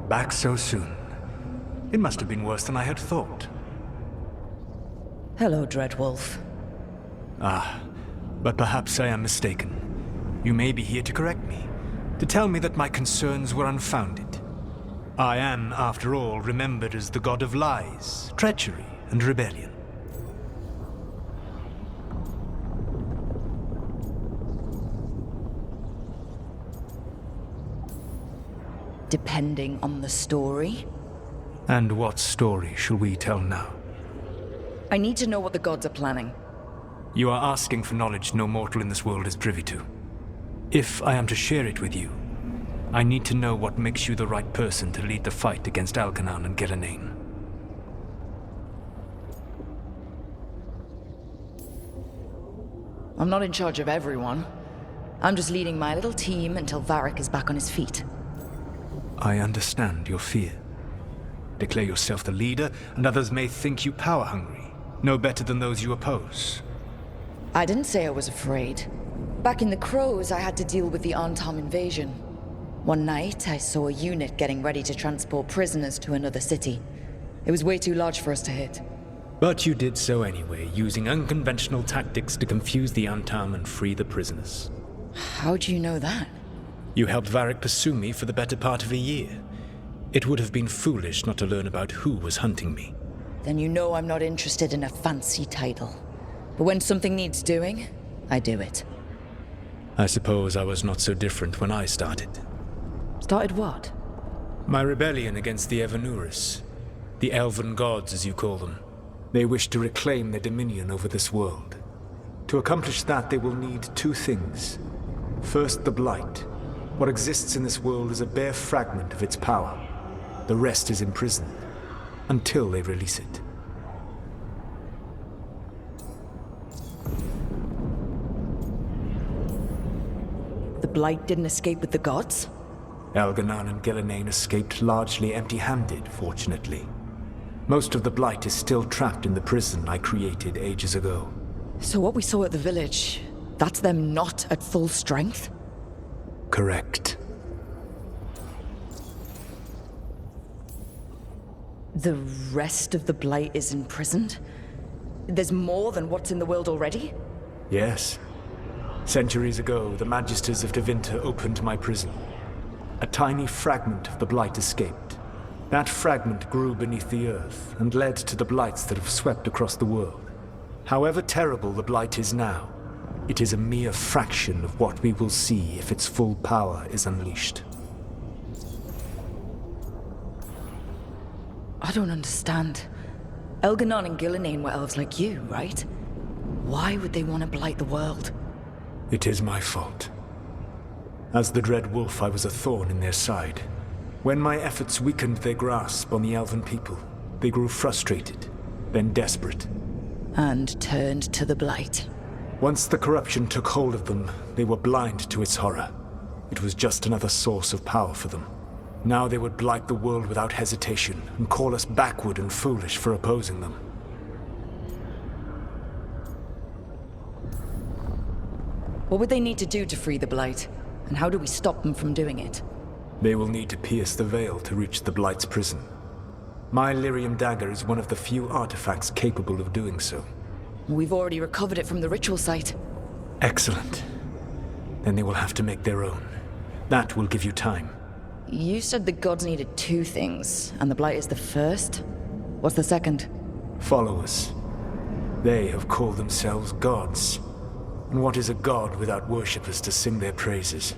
Back so soon. It must have been worse than I had thought. Hello, Dreadwolf. Ah, but perhaps I am mistaken. You may be here to correct me, to tell me that my concerns were unfounded. I am, after all, remembered as the god of lies, treachery, and rebellion. Depending on the story. And what story shall we tell now? I need to know what the gods are planning. You are asking for knowledge no mortal in this world is privy to. If I am to share it with you, I need to know what makes you the right person to lead the fight against Algernon and Gillenane. I'm not in charge of everyone. I'm just leading my little team until Varric is back on his feet. I understand your fear. Declare yourself the leader, and others may think you power-hungry, no better than those you oppose. I didn't say I was afraid. Back in the Crows, I had to deal with the Antam invasion. One night, I saw a unit getting ready to transport prisoners to another city. It was way too large for us to hit. But you did so anyway, using unconventional tactics to confuse the Antam and free the prisoners. How do you know that? You helped Varric pursue me for the better part of a year. It would have been foolish not to learn about who was hunting me. Then you know I'm not interested in a fancy title. But when something needs doing, I do it. I suppose I was not so different when I started. Started what? My rebellion against the Evanuris. The Elven gods, as you call them. They wish to reclaim their dominion over this world. To accomplish that, they will need two things. First, the Blight. What exists in this world is a bare fragment of its power. The rest is imprisoned, until they release it. The Blight didn't escape with the gods? Algernon and Gillenane escaped largely empty-handed, fortunately. Most of the Blight is still trapped in the prison I created ages ago. So what we saw at the village, that's them not at full strength? Correct. The rest of the Blight is imprisoned? There's more than what's in the world already? Yes. Centuries ago, the Magisters of Tevinter opened my prison. A tiny fragment of the Blight escaped. That fragment grew beneath the earth and led to the Blights that have swept across the world. However terrible the Blight is now, it is a mere fraction of what we will see if its full power is unleashed. I don't understand. Elganon and Gillenane were elves like you, right? Why would they want to blight the world? It is my fault. As the Dread Wolf, I was a thorn in their side. When my efforts weakened their grasp on the Elven people, they grew frustrated, then desperate. And turned to the Blight. Once the corruption took hold of them, they were blind to its horror. It was just another source of power for them. Now they would blight the world without hesitation, and call us backward and foolish for opposing them. What would they need to do to free the Blight? And how do we stop them from doing it? They will need to pierce the veil to reach the Blight's prison. My Lyrium dagger is one of the few artifacts capable of doing so. We've already recovered it from the ritual site. Excellent. Then they will have to make their own. That will give you time. You said the gods needed two things, and the Blight is the first? What's the second? Followers. They have called themselves gods. And what is a god without worshippers to sing their praises?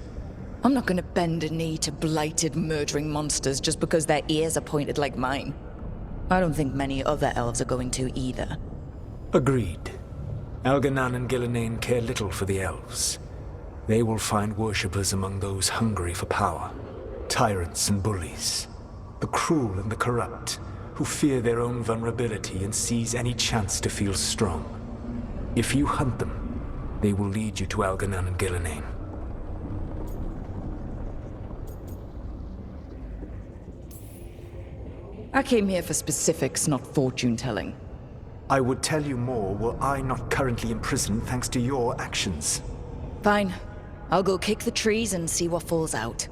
I'm not gonna bend a knee to blighted, murdering monsters just because their ears are pointed like mine. I don't think many other elves are going to either. Agreed. Elganon and Gillenane care little for the elves. They will find worshippers among those hungry for power. Tyrants and bullies. The cruel and the corrupt, who fear their own vulnerability and seize any chance to feel strong. If you hunt them, they will lead you to Algernon and Gillenane. I came here for specifics, not fortune-telling. I would tell you more were I not currently in prison thanks to your actions. Fine. I'll go kick the trees and see what falls out.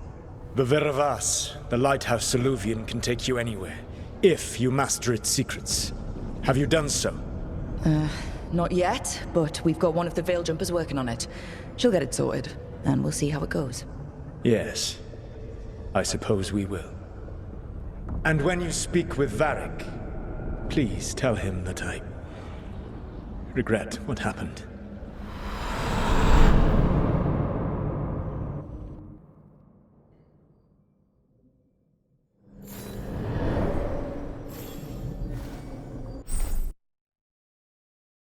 The Veravas, the lighthouse Soluvian, can take you anywhere, if you master its secrets. Have you done so? Not yet, but we've got one of the Veil Jumpers working on it. She'll get it sorted, and we'll see how it goes. Yes. I suppose we will. And when you speak with Varric, please tell him that I regret what happened.